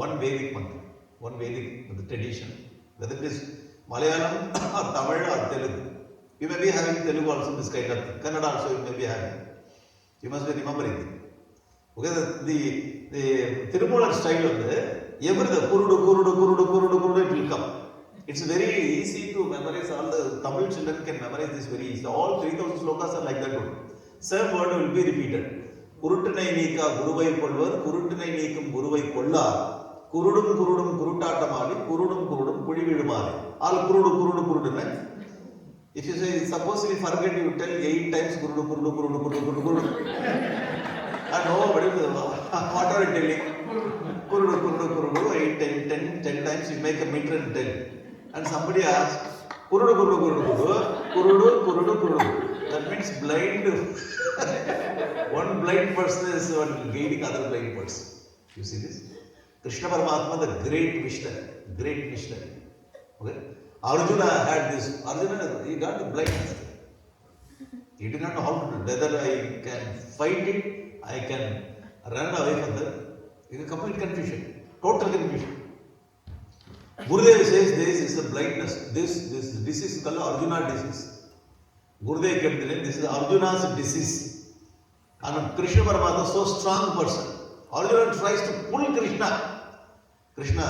one Vedic mantra, one Vedic tradition, whether it is Malayalam or Tamil or Telugu. You may be having Telugu also, this kind of thing. Kannada also you may be having. You must be remembering it. Okay, the Tirumolar style of the Kurudu, it will come. It's very easy to memorize. All the Tamil children can memorize this very easily. All 3000 slokas are like that one. Same word will be repeted. Kuruttanai neeka guruvai kolvar, kuruttanai neekum guruvai kollar, kurudum kurutatamali, kurudum kudividumali. All kurudu. If you say, suppose you forget, you tell 8 times kurudu. And nobody, what are you telling? Kurudu, 8, 10 times you make a meter and tell. And somebody asks, kurudu. That means blind. One blind person is guiding other blind person. You see this? Krishna Paramatma, the great missionary. Okay? Arjuna had this. Arjuna, he got the blindness. He did not know how to do it. Whether I can fight it, I can run away from that. It's a complete confusion. Total confusion. Gurudev says this is a blindness. This disease is called Arjuna disease. Gurudev kept the name. This is Arjuna's disease. And Krishna Paramatma is so strong person. Arjuna tries to pull Krishna,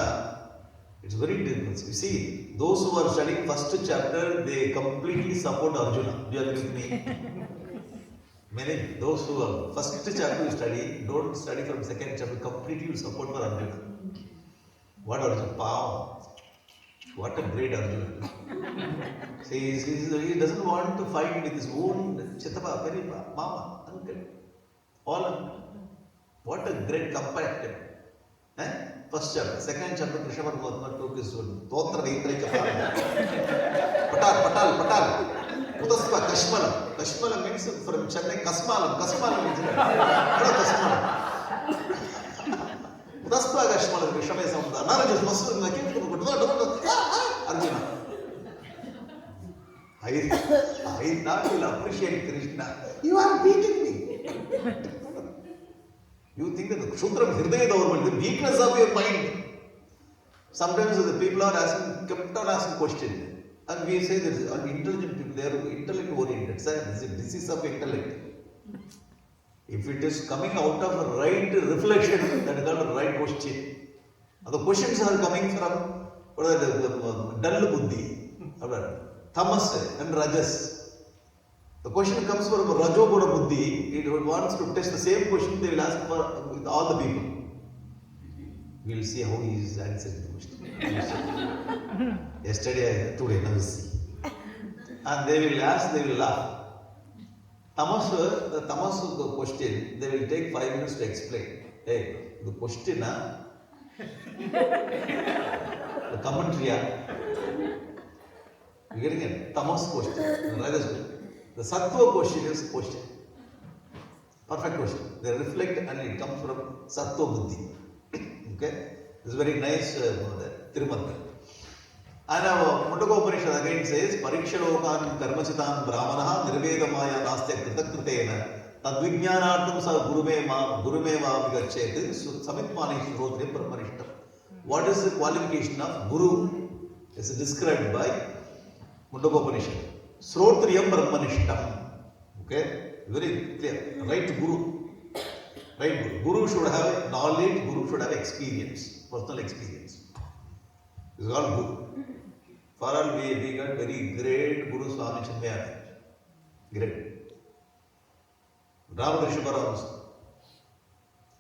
it's very difficult. You see, those who are studying first chapter, they completely support Arjuna. Do you agree with me? Many, those who are first chapter you study, don't study from second chapter, completely support for Arjuna. What Arjuna? Power. What a great Arjuna. See, he doesn't want to fight with his own Chittappa, Peripa, Mama, uncle. All of them. What a great comparative. First chapter. Second chapter, Krishna Paramatma took his Totra Vaitrika Patal. Udasva, Kashmalam. Kashmalam means from Chennai, Kasmalam means Kasmalam. Udasva, Kashmalam, Krishna Samudra. Narajas Masu, Arjuna. I thought you will appreciate Krishna. You are beating me. You think that the Shudram Hridaya Davarman, the weakness of your mind. Sometimes the people are kept on asking questions. And we say that intelligent people, they are intellect oriented. This is a disease of intellect. If it is coming out of a right reflection, that is called a right question. And the questions are coming from dull buddhi, tamas and rajas. The question comes from Rajoguna Buddhi. It wants to test the same question they will ask for with all the people. We will see how he is answering the question. Today, now we see. And they will ask, they will laugh. The tamas question, they will take 5 minutes to explain. Hey, the question, the commentary, you getting it? Tamas question, Rajas question. The Sattva question is question. Perfect question. They reflect and it comes from Sattva Buddhi. Okay? This is very nice Tirumantra. And Mundaka Upanishad again says, Parikshalokan karmachitan brahmanaha nirvedamaya nastya kritakrutena tadvijnanartam sa gurume vigachet samitmani shrotriyam brahmanishtam. What is the qualification of Guru? It is described by Mundaka Upanishad. Srotriyam brahmanishtam. Okay? Very clear. Right Guru. Right Guru. Guru should have knowledge, Guru should have experience, personal experience. This is all Guru. For all we got very great Guru Swami Chinmayana. Great. RamaKrishnananda,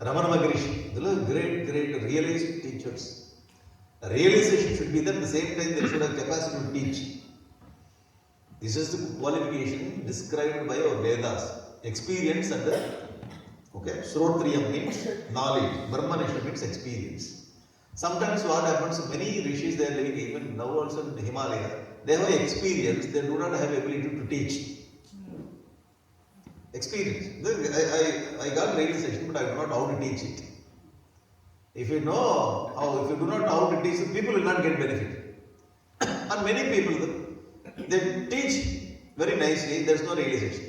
RamaKrishnananda. These are great realized teachers. Realization should be there at the same time they should have capacity to teach. This is the qualification described by our Vedas. Experience and Srotriyam means knowledge. Brahmanishna means experience. Sometimes what happens, many rishis they are living even now also in Himalaya. They have experience, they do not have ability to teach. Experience. I got realization, but I do not know how to teach it. If you do not know how to teach, people will not get benefit. And many people, they teach very nicely, there is no realization.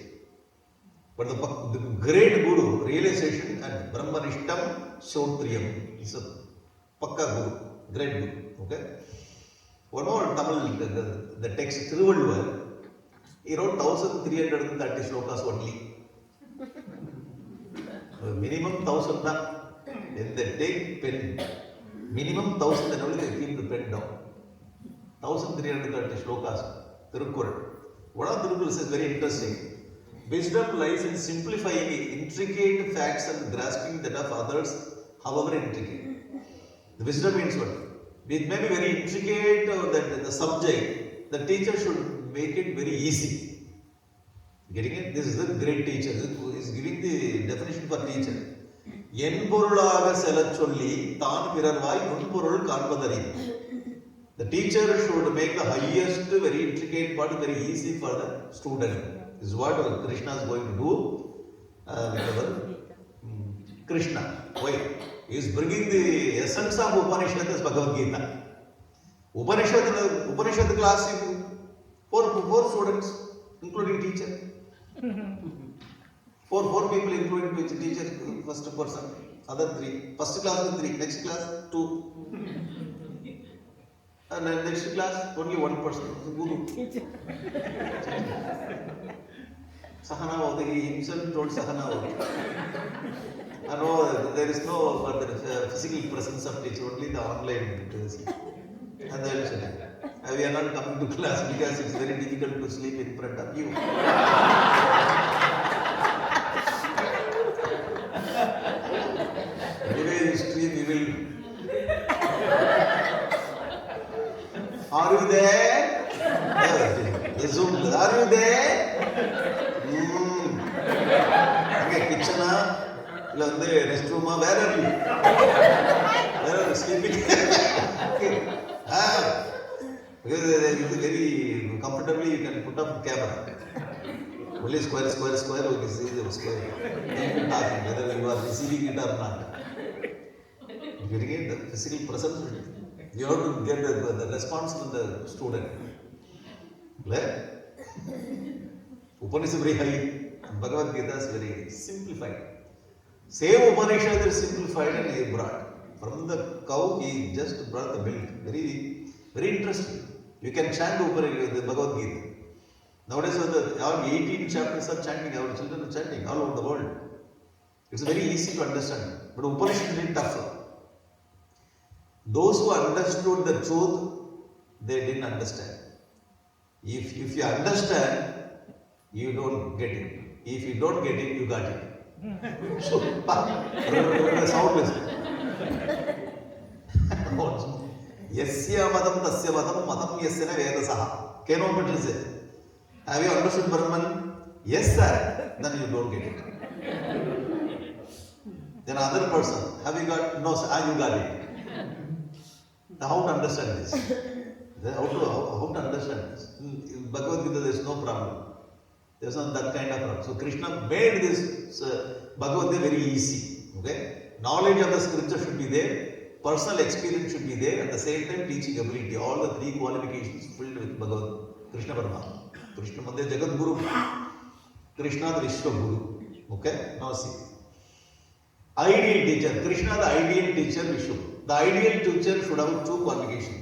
But the great Guru, realization and Brahmanishtam Shotriyam is a Pakka Guru, great Guru. Okay. One more Tamil, the text Thiruvalluvar, he wrote 1330 slokas only. Minimum 1000 na. When they take pen, minimum 1000 and only they keep the pen down. 1330 slokas, Thirukkural. One of the rules is very interesting. Wisdom lies in simplifying intricate facts and grasping that of others, however intricate. The wisdom means what? It may be very intricate or that the subject, the teacher should make it very easy. Getting it? This is a great teacher. Who is giving the definition for teacher. Yenpurulaga selachulli taan pirarvai nunpurul kanvadari. The teacher should make the highest, very intricate part very easy for the student. This is what Krishna is going to do with Krishna. Why? He is bringing the essence of Upanishad as Bhagavad Gita. Upanishad class, four students, including teacher. Four people, including teacher, first person, other three. First class with 3, next class 2. And then next class, only one person, Guru. Sahana, he himself told Sahana. I know there is no physical presence of teacher, only the online. And they will say, we are not coming to class because it's very difficult to sleep in front of you. Anyway, history we will. Are you there? Zoom. Are you there? Okay, kitchen, restroom. Where are you? Where are you sleeping? Okay. Because it is very comfortably you can put up camera. Only square. Okay, see the square. You can talk whether you are receiving it or not. You get the physical presence. You have to get the response from the student. Upanishad is very high. Bhagavad Gita is very simplified. Same Upanishad is simplified and he brought. From the cow, he just brought the milk. Very, very interesting. You can chant the Bhagavad Gita. Nowadays, all 18 chapters are chanting. Our children are chanting all over the world. It's very easy to understand. But Upanishad is very tough. Those who understood the truth, they didn't understand. If you understand, you don't get it. If you don't get it, you got it. So, sound is. Yasya madam tasya madam madam yasyana vedasaha. Cannot say. Have you understood Brahman? Yes, sir. Then you don't get it. Then other person, have you got? No, sir, you got it. Now, how to understand this? How to understand this? In Bhagavad Gita, there is no problem. There is not that kind of problem. So, Krishna made this Bhagavad Gita very easy. Okay? Knowledge of the scripture should be there. Personal experience should be there. At the same time, teaching ability. All the 3 qualifications filled with Bhagavad Krishna Paramahamsa. Krishna Mande Jagat Guru. Krishna the Vishwa Guru. Okay? Now see. Ideal teacher. Krishna the ideal teacher Vishwa. The ideal teacher should have 2 qualifications.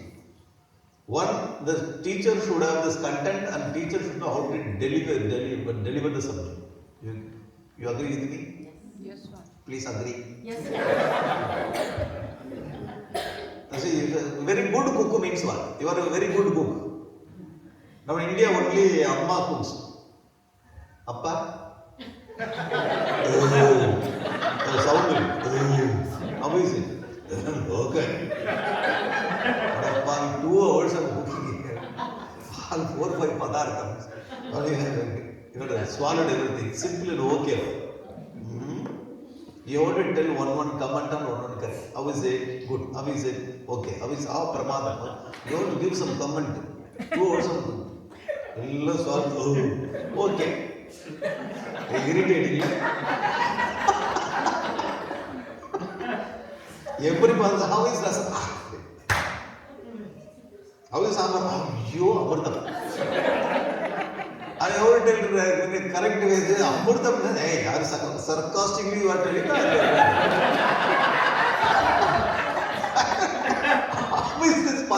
One, the teacher should have this content and teacher should know how to deliver the subject. You agree with me? Yes, sir. Please agree. Yes, sir. See, very good cook means what? You are a very good cook. Now in India only Amma cooks. Appa? Sound. How is it? Okay. But 2 hours of cooking here. All 4 or 5 padarthams. You have swallowed everything. Simple and okay. You have to tell one comment and one correct. How is it? Good. How is it? Okay. How is pramadam? You have to give some comment. 2 hours of cooking. Okay. Irritating. Everybody, how is rasam? How is sambar? You amurtam. I have to tell in a correct way. Amurtam. Hey, sarcastically you are telling.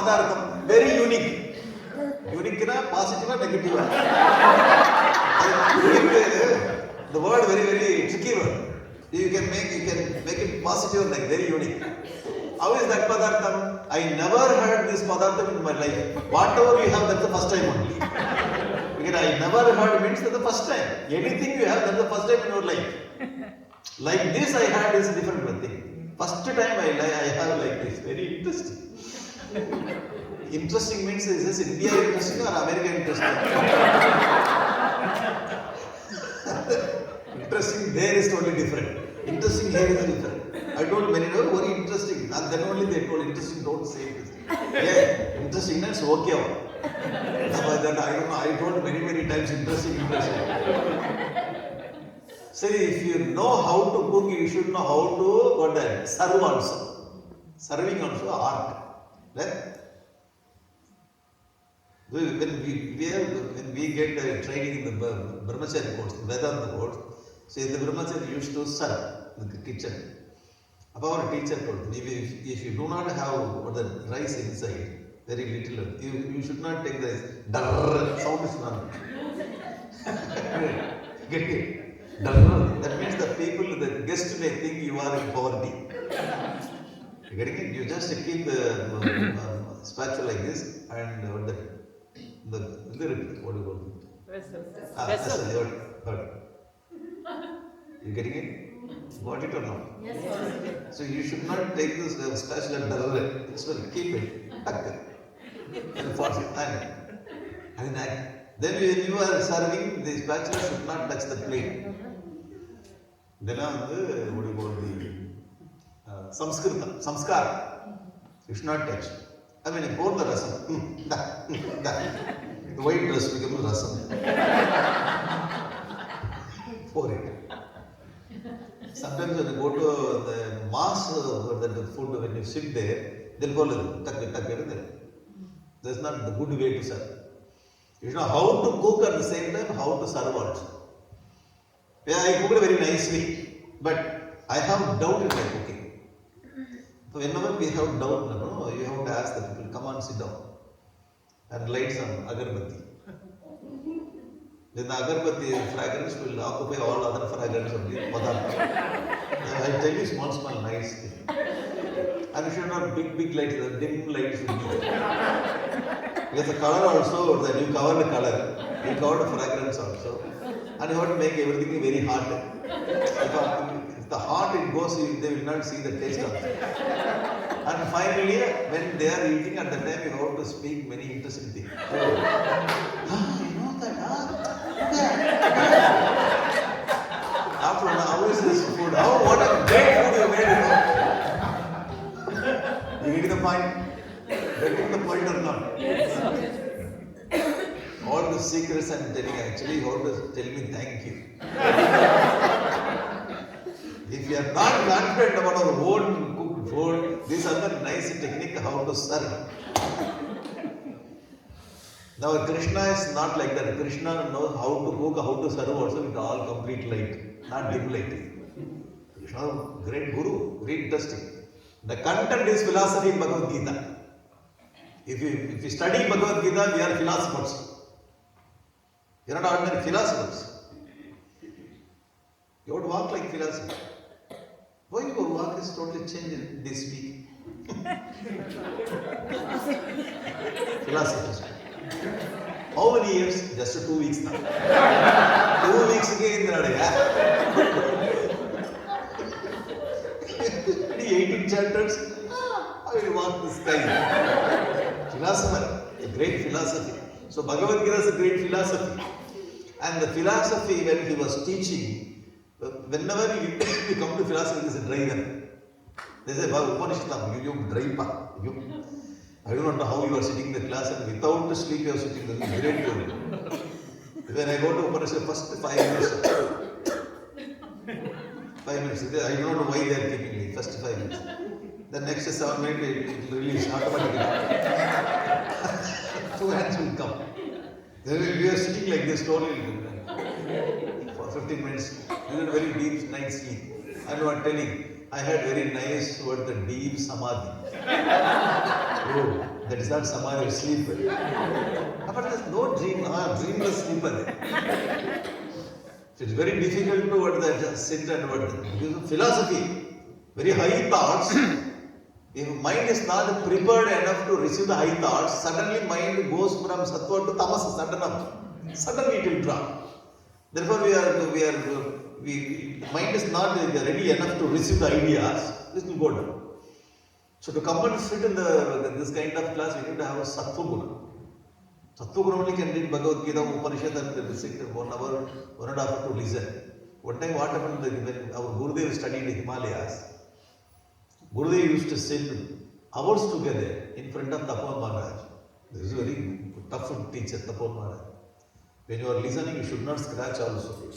Padartham, very unique. Unique na positive or negative? The word very tricky word. You can make it positive, like very unique. How is that Padartham? I never heard this Padartham in my life. Whatever you have, that's the first time only. Because I never heard means that's the first time. Anything you have, that's the first time in your life. Like this I had is a different thing. First time I have like this. Very interesting. Interesting means is this India interesting or America interesting? Interesting there is totally different. Interesting here is different. I told many people very interesting. And then only they told interesting, don't say interesting. Yeah, interesting is okay. Then I don't know, I told many times interesting. See, if you know how to cook, you should know how to serve also. Serving also art. Right? When we get training in the Brahmacharya course, the Vedanta course, so the Brahmacharya used to serve in the kitchen. Our teacher told me, if you do not have the rice inside, very little, you should not take the sound is not. Get it? That means the people, the guest may think you are in poverty. You getting it? You just keep the spatula like this and what do you call it? Vessel. You getting it? Got it or not? Yes, sir. So you should not take this spatula and so keep it, tuck it. And force it. And then when you are serving, the spatula should not touch the plate. Then what do you call the samskara. You should not touch. I mean, you pour the rasam. The white dress becomes rasam. Pour it. Sometimes when you go to the mass or the food, when you sit there, they'll pour it. That's not the good way to serve. You should know how to cook at the same time, how to serve also. Yeah, I cooked very nicely, but I have doubt in my cooking. So whenever we have doubt, you have to ask the people, come on, sit down and light some agarbatti. Then the agarbatti fragrance will occupy all other fragrance of the padartha. I tell you, small, nice thing. And you should not big lights, the dim lights should be there. Because the color also, that you cover the color, you cover the fragrance also. And you have to make everything very hot. If the hot it goes, they will not see the taste of it. And finally, when they are eating at the time, you have to speak many interesting things. You know that, After an hour is this food. Oh, what a great food you made. You getting the point? Getting the point or not? Yes. All the secrets I am telling, actually, you have to tell me thank you. If you are not confident about our own cooked food, these are the nice technique how to serve. Now Krishna is not like that. Krishna knows how to cook, how to serve also with all complete light, not dim light. Krishna, great guru, very interesting. The content is philosophy in Bhagavad Gita. If you study Bhagavad Gita, we are philosophers. You are not ordinary philosophers. You have to walk like philosopher. Why your walk is totally changed this week? Philosophers. How many years? Just 2 weeks now. 2 weeks again. 18 chapters. I will walk this guy. Philosopher, a great philosophy. So Bhagavad Gita is a great philosophy. And the philosophy, when he was teaching, whenever you come to philosophy, there is a driver. They say, Upanishad, you drive. I do not know how you are sitting in the class and without sleep you are sitting. That is great. When I go to Upanishad, first 5 minutes. 5 minutes. I do not know why they are keeping me. First 5 minutes. The next 7 minutes, it will release automatically. 2 hands will come. We are sitting like this totally for 15 minutes. We had a very deep night's sleep. I am not telling. I had very nice word, the deep samadhi. Oh, That is not samadhi or sleep. But there is no dream, dreamless sleep. It's very difficult to just sit and because of philosophy, very high thoughts. If mind is not prepared enough to receive the high thoughts, suddenly mind goes from sattva to tamas, suddenly it will drop. Therefore, mind is not ready enough to receive the ideas, this will go down. So to come and sit in this kind of class, we need to have a sattva guna. Sattva guna only can read Bhagavad Gita, Upanishad and sit 1 hour, 1.5 hours to listen. One time what happened when our Gurudev studied in Himalayas, Gurudev used to sit hours together in front of Tapan Maharaj. This is a very tough teacher, Tapan Maharaj. When you are listening, you should not scratch also.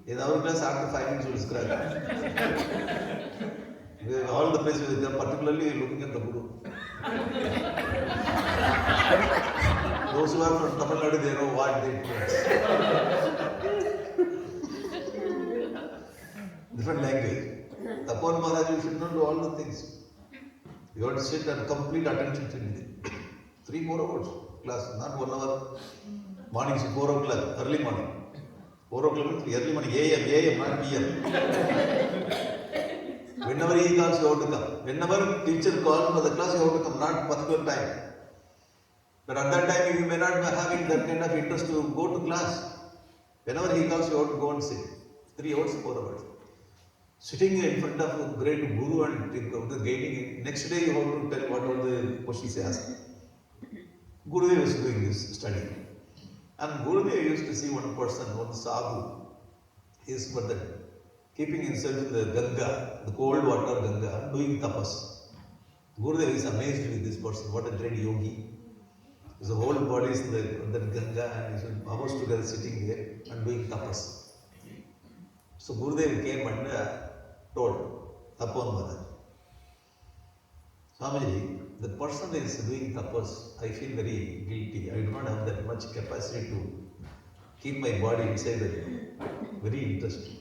In our class, after 5 minutes, you will scratch. All the places, particularly looking at the Guru. Those who are from Tamil Nadu, they know what they do. Different language. Tapan Maharaj, you should not do all the things. You have to sit and complete attention to 3-4 hours class, not 1 hour. Morning 4 o'clock, early morning. 4 o'clock, early morning, AM, not PM. Whenever he calls, you have to come. Whenever teacher calls for the class, you have to come, not particular time. But at that time, you may not be having that kind of interest to go to class. Whenever he calls, you have to go and sit. 3 hours, 4 hours. Sitting in front of a great guru and gaining. Next day, you have to tell what all the questions he asked. Gurudev was doing this study. And Gurudev used to see one person, one sadhu, his brother, keeping himself in the Ganga, the cold water Ganga, doing tapas. Gurudev is amazed with this person, what a great yogi. His whole body is in the Ganga and he's hours together sitting there and doing tapas. So Gurudev came and told Tapan Maharaj, Swamiji, the person is doing tapas, I feel very guilty. I do not have that much capacity to keep my body inside the very interesting.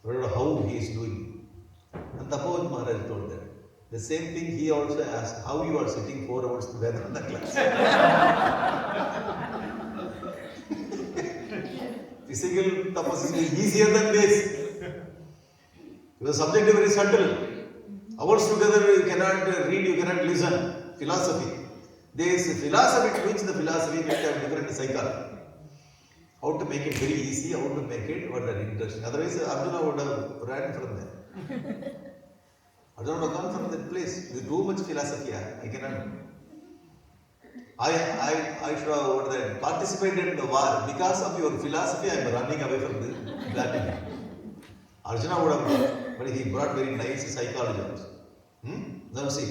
I don't know how he is doing. And Tapan Maharaj told that. The same thing he also asked, how you are sitting 4 hours together in the class. Physical tapas is easier than this. The subject is very subtle. Hours together you cannot read, you cannot listen. Philosophy. There is philosophy, which the philosophy will have different psychology. How to make it very easy, how to make it what are interesting. Otherwise, Arjuna would have ran from there. Arjuna would have come from that place. With too much philosophy, I cannot. I should have participated in the war. Because of your philosophy, I am running away from the battle. Arjuna would have, but he brought very nice psychology also. Now see,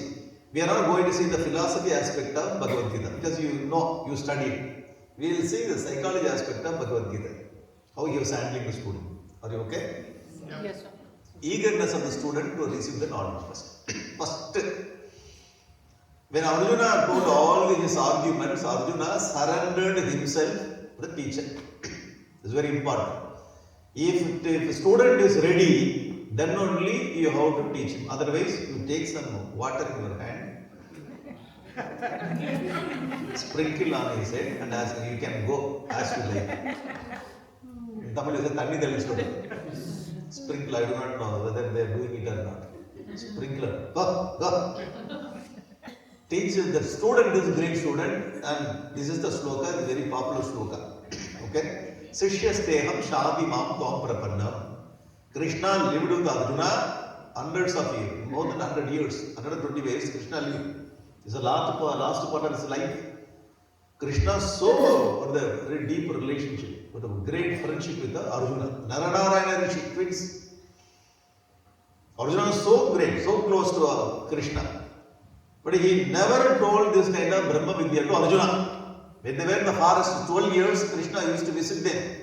we are not going to see the philosophy aspect of Bhagavad Gita because you know, you studied. We will see the psychology aspect of Bhagavad Gita. How he was handling the student. Are you okay? Yeah. Yes, sir. Eagerness of the student to receive the knowledge first. When Arjuna told all his arguments, Arjuna surrendered himself to the teacher. It's very important. If a student is ready, then only you have to teach him. Otherwise, you take some water in your hand, sprinkle on his head, and ask him, you can go as you like. In Tamil, you say, Tanni Dalichodu. Sprinkle, I do not know whether they are doing it or not. Sprinkler, go. Teach the student, this great student, and this is the sloka, the very popular sloka. Okay? Sishyasteham Shadi Mam Tvam Prapannam. Krishna lived with Arjuna hundreds of years, more than 100 years, 120 years. Krishna lived. It's the last part of his life. Krishna saw the very deep relationship, with a great friendship with Arjuna. Naranarayana Rishi, twins. Arjuna was so great, so close to Krishna. But he never told this kind of Brahma Vidya to Arjuna. When they were in the forest 12 years, Krishna used to visit them.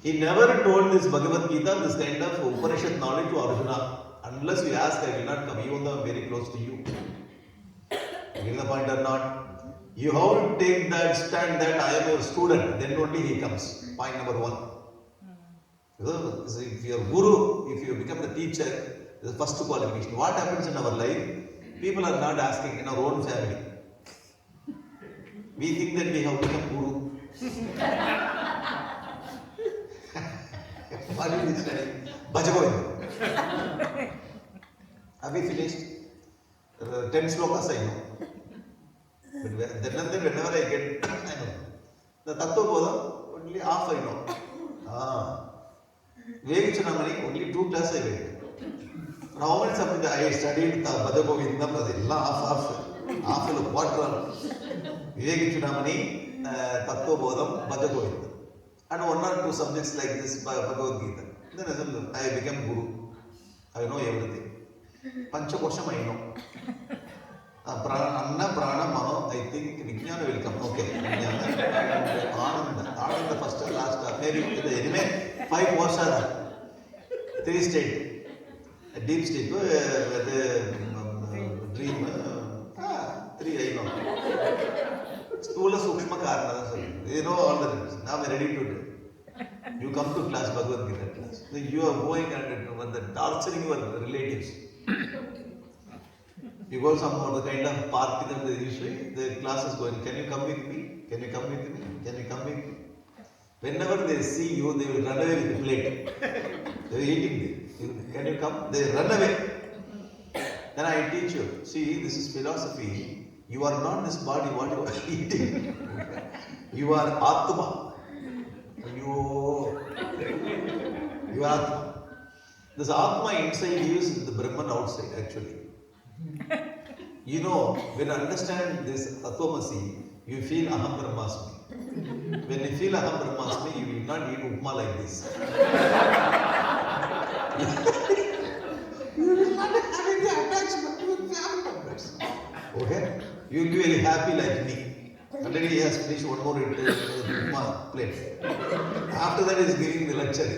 He never told this Bhagavad Gita, this kind of Upanishad knowledge to Arjuna. Unless you ask, I will not come, even though I am very close to you. You get the point or not? You have to take that stand that I am your student, then only he comes. Point number 1. Because if you are guru, if you become the teacher, the first qualification. What happens in our life? People are not asking in our own family. We think that we have become guru. What did we study? Bhajagovinda. Have we finished? 10 slokas I know. But then and then whenever I get, I know. The Tattva Bodha, only half I know. Vivekachanamani, only 2 classes I went. How many something I studied the Madhuvan, half a quarter. Vivekachanamani, Tattva Bodham, Madhuvan. And 1 or 2 subjects like this Bhagavad Gita. Then I became Guru. I know everything. Panchakosham I know. Anna, Prana, Mano, I think Vijnana will come. Okay. Vijnana and Ananda first and last. Maybe anyway, 5 was 3 state. A deep state, the dream. 3 I know. School of Sukshma Karna. They know all the things. Now we are ready to do. You come to class, Bhagavad Gita class. You are going and torturing your relatives. You go some other kind of party that the issue, the class is going, can you come with me? Can you come with me? Can you come with me? Whenever they see you, they will run away with the plate. They are eating it. Can you come? They run away. Then I teach you. See, this is philosophy. You are not this body, what you are eating. You are Atma. You are Atma. This Atma inside you is the Brahman outside actually. You know, when you understand this Tatvamasi, you feel Aham Brahmasmi. When you feel Aham Brahmasmi, you will not eat upma like this. You will not have any attachment to your family members. Okay? You will be very happy like me. Already he has finished 1 more upma plate. After that he is giving the lecture.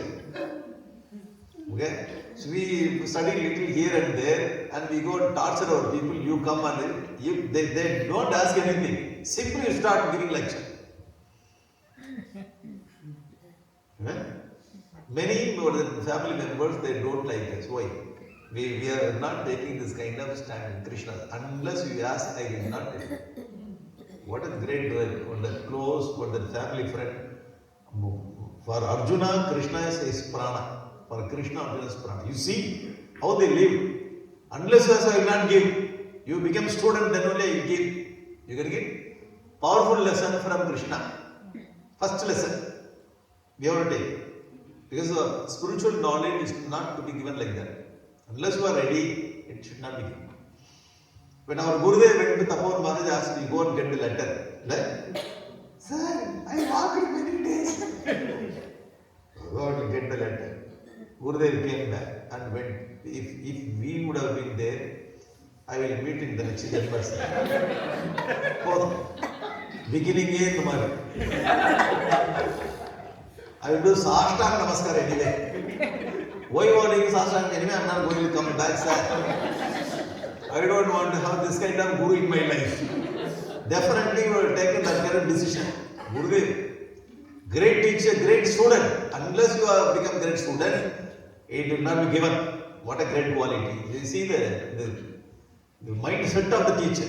Okay? So we study little here and there and we go and torture our people. You come and they don't ask anything. Simply you start giving lecture. Okay? Many family members, they don't like us. Why? We are not taking this kind of stand in Krishna. Unless you ask, I will not tell you. What a great one, that close, what that family friend. For Arjuna, Krishna is his prana. For Krishna, Arjuna is prana. You see how they live. Unless you ask, I will not give. You become student, then only you give. You can get powerful lesson from Krishna. First lesson. We have to take. Because spiritual knowledge is not to be given like that. Unless you are ready, it should not be given. When our Gurudev went to Tapovan Maharaj, asked, you go and get the letter. Like, sir, I walked many days. Go and get the letter. Gurudev came back and went. If we would have been there, I will meet in the next person. Beginning in the morning. I will do Sashtang Namaskar anyway. Why you are doing Sashtang anyway? I am not going to come back, sir. I don't want to have this kind of guru in my life. Definitely you have taken that kind of decision. Gurudev, great teacher, great student. Unless you have become great student, it will not be given. What a great quality. You see the mindset of the teacher.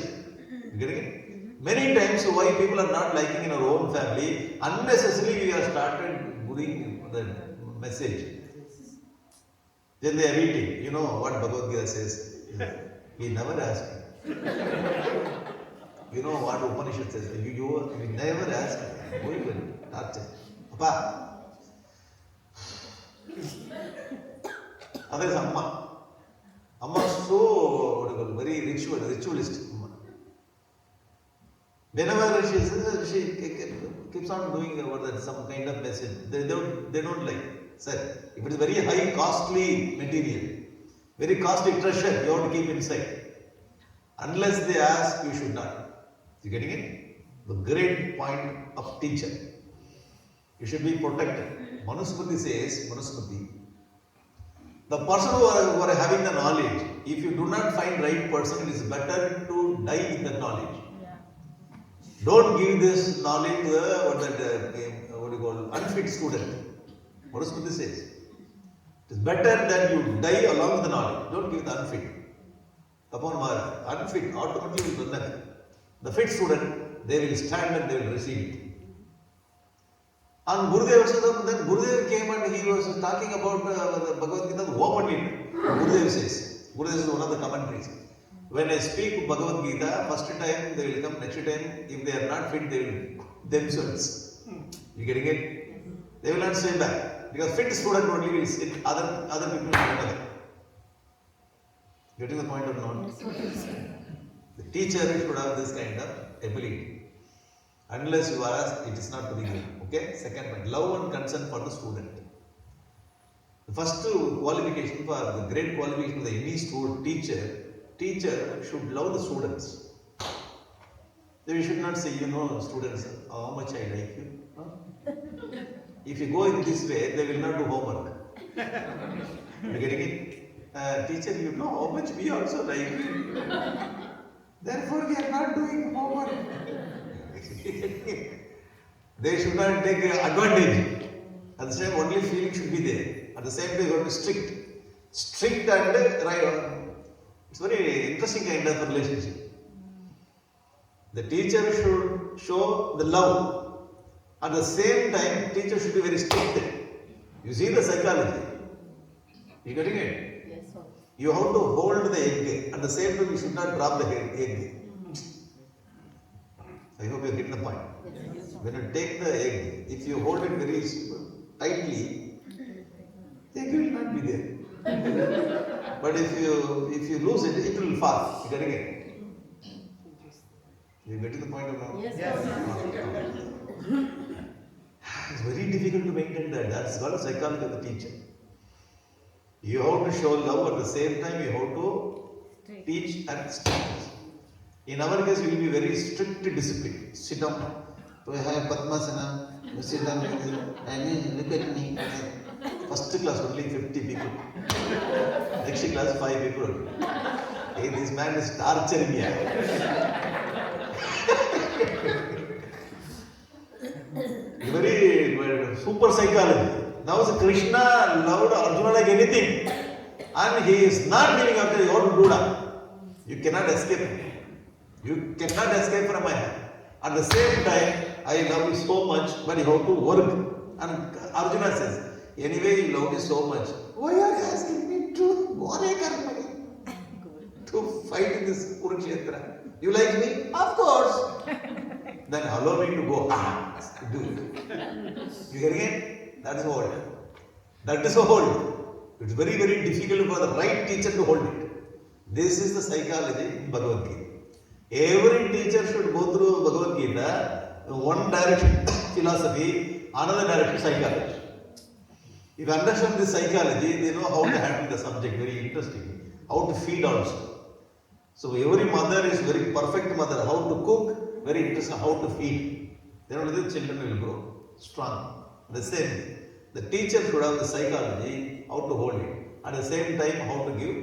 You getting it? Many times why people are not liking in our own family, unnecessarily we have started giving the message. Then they are eating. You know what Bhagavad Gita says? He never asked. You know what Upanishad says? You never ask. Why you torture? Papa. That is Amma. Amma is so very ritualistic. Whenever she says, she keeps on doing some kind of message. They don't like. Sir, if it is very high, costly material, very costly treasure, you have to keep inside. Unless they ask, you should not. You getting it? The great point of teacher. You should be protected. Manusmriti says, the person who are having the knowledge, if you do not find right person, it is better to die in that knowledge. Yeah. Don't give this knowledge to the unfit student. Manusmriti says, it is better that you die along with the knowledge. Don't give the unfit. Upon Maharaj, unfit, automatically will run away. The fit student, they will stand and they will receive it. And Gurudev also, then Gurudev came and he was talking about the Bhagavad Gita openly. Gurudev says, Gurudev is one of the commentaries. When I speak Bhagavad Gita, first time they will come, next time, if they are not fit, they will themselves. You getting it? They will not stay back. Because fit student only will sit, other people will not. Getting the point or not? The teacher should have this kind of ability. Unless you ask, it is not to be given. Okay? Second point, love and concern for the student. The first qualification for the great qualification of the any student teacher should love the students. They should not say, students, how much I like you. Huh? If you go in this way, they will not do homework. You getting it? Teacher, you know how much we also like you. Therefore, we are not doing homework. They should not take advantage. At the same, only feeling should be there. At the same time, you have to be strict. Strict and right. It's very interesting kind of relationship. The teacher should show the love. At the same time, teacher should be very strict. You see the psychology. You getting it? Yes, sir. You have to hold the egg. At the same time, you should not drop the egg. I hope you get the point. Yes, When you take the egg, if you hold it very tightly, the egg will not be there. But if you lose it, it will fall. You getting it? You getting the point or not? Yes, Yes. sir. It's very difficult to maintain that. That's called psychology of the teacher. You have to show love, at the same time you have to teach and strict. In our case, we will be very strict discipline. Sit down. We have Padmasana. Sit down. And look at me. First class only 50 people. Next class 5 people. Hey, this man is torturing me. Very super psychology. Now Krishna loved Arjuna like anything. And he is not giving up to your Buddha. You cannot escape. You cannot escape from my hand. At the same time, I love you so much, but you have to work. And Arjuna says, anyway, you love me so much. Why are you asking me to to fight in this Kurukshetra? You like me? Of course. Then allow me to go. Do it. You getting it? That is hold. That is a hold. It's very, very difficult for the right teacher to hold it. This is the psychology in Bhagavad Gita. Every teacher should go through Bhagavad Gita, one direction philosophy, another direction psychology. If you understand this psychology, they know how to handle the subject, very interesting. How to feed also. So every mother is very perfect mother. How to cook, very interesting. How to feed. Then only the children will grow strong. The same. The teacher should have the psychology, how to hold it. At the same time, how to give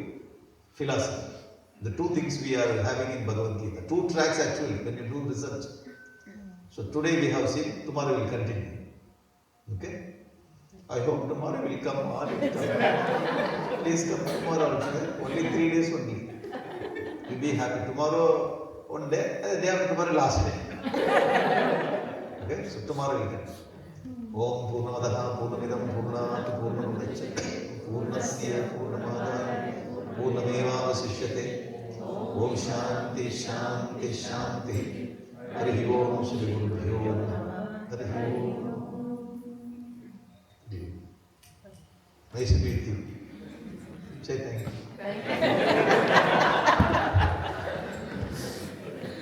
philosophy. The two things we are having in Bhagavad Gita. 2 tracks actually, when you do research. So today we have seen, tomorrow will continue. Okay? I hope tomorrow will come or it will come. Please come tomorrow also. Only 3 days only. You'll be happy. Tomorrow, one day, day after tomorrow, last day. Okay? So tomorrow will come. Om Purnamadaha Purnamidam Purnat Purnamudachyate Purnasya Purnamadaya Purnamevavasishyate Om Shanti Shanti Shanti Harihi Om Shri Gurubhyo Namaha Harihi Om. Nice to meet you. Say thank you. Thank you.